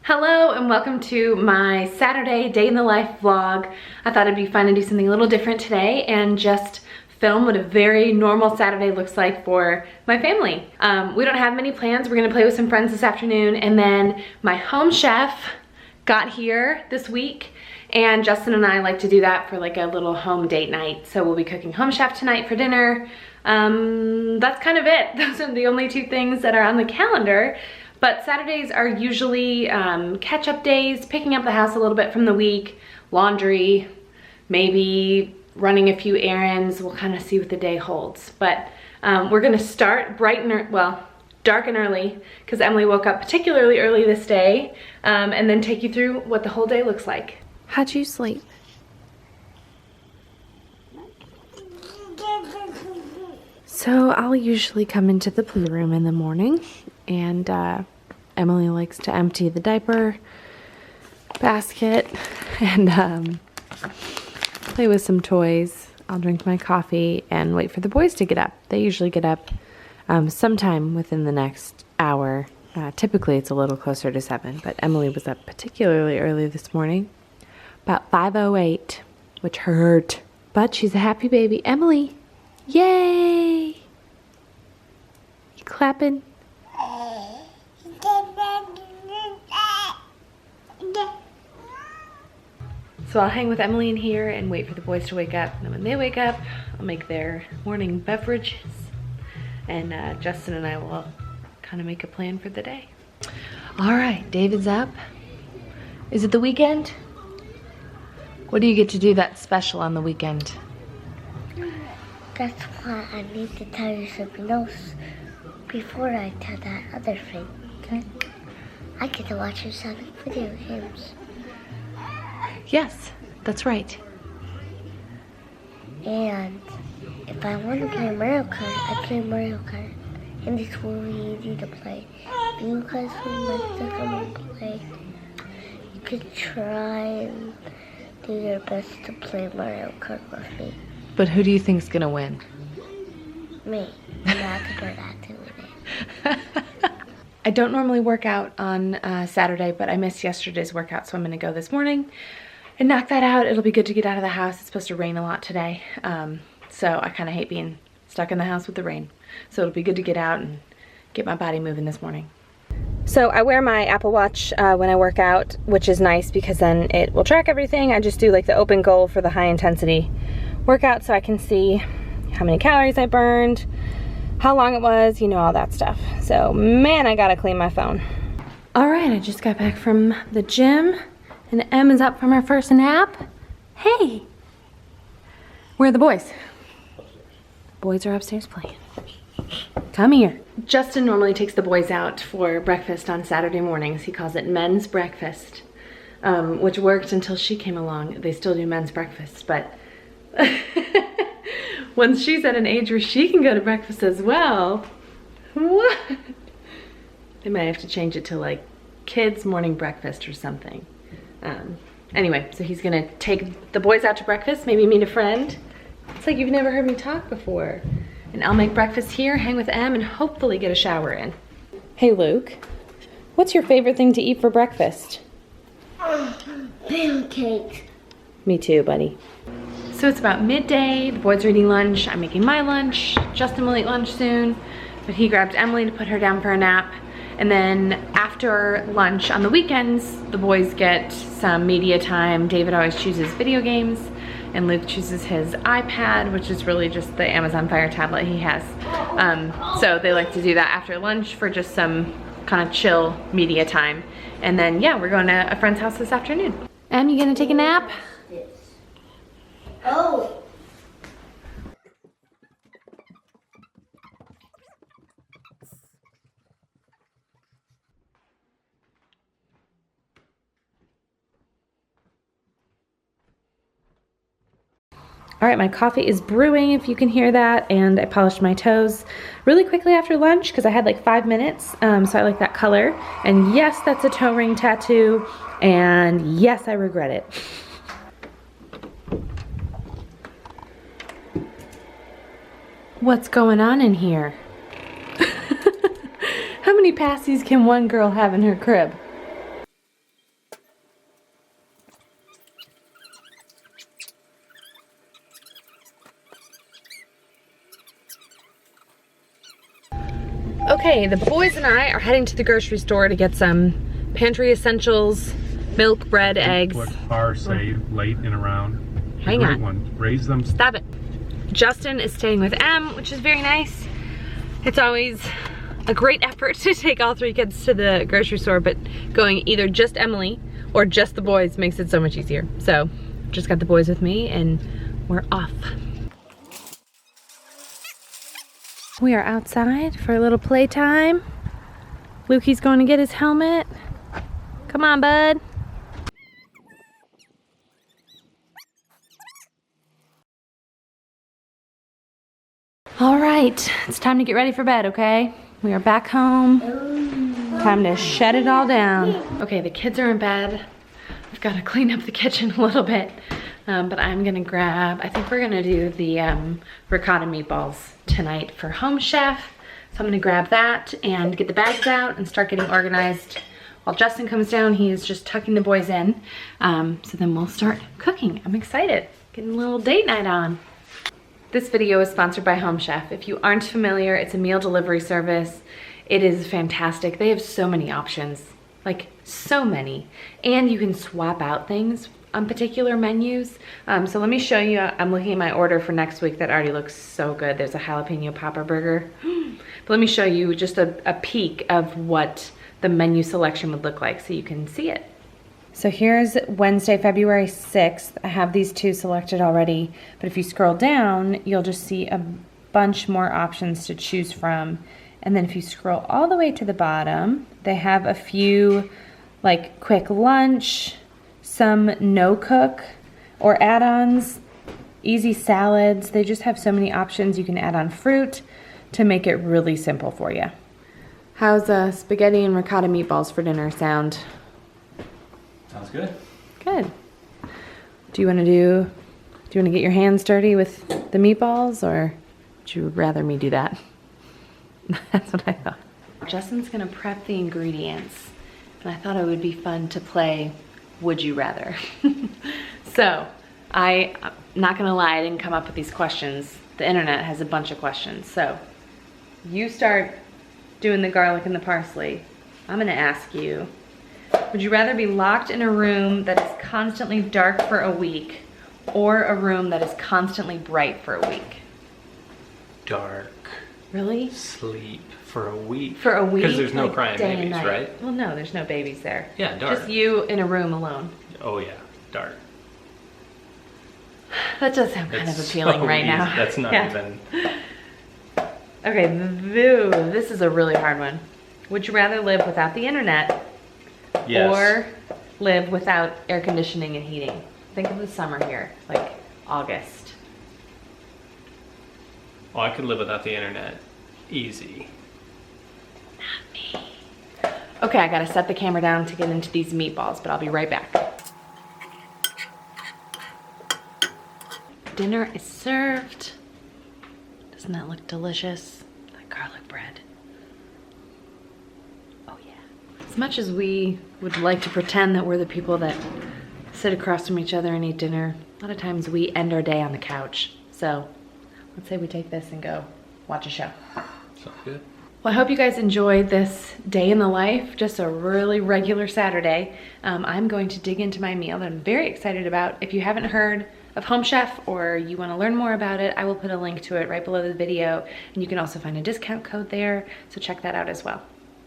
Hello and welcome to my Saturday day in the life vlog. I thought it'd be fun to do something a little different today and just film what a very normal Saturday looks like for my family. We don't have many plans. We're gonna play with some friends this afternoon, and then my home chef got here this week, and Justin and I like to do that for like a little home date night. So we'll be cooking home chef tonight for dinner. That's kind of it. Those are the only two things that are on the calendar. But Saturdays are usually catch-up days, picking up the house a little bit from the week, laundry, maybe running a few errands. We'll kind of see what the day holds. But we're gonna start bright and, dark and early, because Emily woke up particularly early this day, and then take you through what the whole day looks like. How'd you sleep? So I'll usually come into the playroom in the morning, and Emily likes to empty the diaper basket and play with some toys. I'll drink my coffee and wait for the boys to get up. They usually get up sometime within the next hour. Typically it's a little closer to 7, but Emily was up particularly early this morning, about 5:08, which hurt, but she's a happy baby. Emily, yay! You clapping? So I'll hang with Emily in here and wait for the boys to wake up. And then when they wake up, I'll make their morning beverages. And Justin and I will kind of make a plan for the day. All right, David's up. Is it the weekend? What do you get to do that's special on the weekend? That's why I need to tell you something else before I tell that other thing. Okay. I get to watch your son video games. Yes, that's right. And if I want to play Mario Kart, I play Mario Kart. And it's really easy to play. If you guys would like to come and play, you could try and do your best to play Mario Kart with me. But who do you think's gonna win? Me. I'm not good at activity. I don't normally work out on Saturday, but I missed yesterday's workout, so I'm gonna go this morning and knock that out. It'll be good to get out of the house. It's supposed to rain a lot today, so I kind of hate being stuck in the house with the rain. So it'll be good to get out and get my body moving this morning. So I wear my Apple Watch when I work out, which is nice because then it will track everything. I just do like the open goal for the high intensity workout so I can see how many calories I burned, how long it was, you know, all that stuff. So man, I gotta clean my phone. All right, I just got back from the gym and Em is up from her first nap. Hey, where are the boys? Boys are upstairs playing. Come here. Justin normally takes the boys out for breakfast on Saturday mornings. He calls it men's breakfast, which worked until she came along. They still do men's breakfast, but once she's at an age where she can go to breakfast as well, what? They might have to change it to like kids morning breakfast or something. Anyway, so he's gonna take the boys out to breakfast, maybe meet a friend. It's like you've never heard me talk before. And I'll make breakfast here, hang with Em, and hopefully get a shower in. Hey Luke, what's your favorite thing to eat for breakfast? Pancakes. Me too, buddy. So it's about midday, the boys are eating lunch, I'm making my lunch. Justin will eat lunch soon, but he grabbed Emily to put her down for a nap. And then after lunch on the weekends, the boys get some media time. David always chooses video games, and Luke chooses his iPad, which is really just the Amazon Fire tablet he has. So they like to do that after lunch for just some kind of chill media time. And then, yeah, we're going to a friend's house this afternoon. Em, you gonna take a nap? Oh. All right, my coffee is brewing, if you can hear that, and I polished my toes really quickly after lunch because I had like 5 minutes, so I like that color. And yes, that's a toe ring tattoo, and yes, I regret it. What's going on in here? How many passies can one girl have in her crib? Okay, the boys and I are heading to the grocery store to get some pantry essentials, milk, bread, eggs. What are say late and around. Hang on. One. Raise them. Stop it. Justin is staying with Em, which is very nice. It's always a great effort to take all 3 kids to the grocery store, but going either just Emily or just the boys makes it so much easier. So just got the boys with me and we're off. We are outside for a little playtime. Lukey's going to get his helmet. Come on, bud. All right, it's time to get ready for bed, okay? We are back home. Time to shut it all down. Okay, the kids are in bed. I've got to clean up the kitchen a little bit. But I'm gonna grab, I think we're gonna do the ricotta meatballs tonight for Home Chef. So I'm gonna grab that and get the bags out and start getting organized. While Justin comes down, he is just tucking the boys in. So then we'll start cooking. I'm excited, getting a little date night on. This video is sponsored by Home Chef. If you aren't familiar, it's a meal delivery service. It is fantastic. They have so many options, like so many. And you can swap out things on particular menus. So let me show you, I'm looking at my order for next week that already looks so good. There's a jalapeno popper burger. But let me show you just a peek of what the menu selection would look like so you can see it. So here's Wednesday, February 6th. I have these 2 selected already, but if you scroll down, you'll just see a bunch more options to choose from. And then if you scroll all the way to the bottom, they have a few like quick lunch, some no cook or add-ons, easy salads. They just have so many options. You can add on fruit to make it really simple for you. How's spaghetti and ricotta meatballs for dinner sound? Sounds good. Good. Do you want to get your hands dirty with the meatballs, or would you rather me do that? That's what I thought. Justin's gonna prep the ingredients, and I thought it would be fun to play Would You Rather. So I'm not gonna lie, I didn't come up with these questions. The internet has a bunch of questions. So you start doing the garlic and the parsley. I'm gonna ask you, would you rather be locked in a room that is constantly dark for a week or a room that is constantly bright for a week? Dark. Really? Sleep for a week. For a week? Because there's no like crying day and babies, night. right? Well, no, there's no babies there. Yeah, dark. Just you in a room alone. Oh yeah, dark. That does sound kind of It's appealing so right easy. now. That's not Yeah. even. Okay, this is a really hard one. Would you rather live without the internet Yes. or live without air conditioning and heating? Think of the summer here, like August. Oh, I could live without the internet. Easy. Okay, I gotta set the camera down to get into these meatballs, but I'll be right back. Dinner is served. Doesn't that look delicious? That garlic bread. Oh yeah. As much as we would like to pretend that we're the people that sit across from each other and eat dinner, a lot of times we end our day on the couch. So let's say we take this and go watch a show. Sounds good. Well, I hope you guys enjoyed this day in the life, just a really regular Saturday. I'm going to dig into my meal that I'm very excited about. If you haven't heard of Home Chef or you want to learn more about it, I will put a link to it right below the video, and you can also find a discount code there, so check that out as well.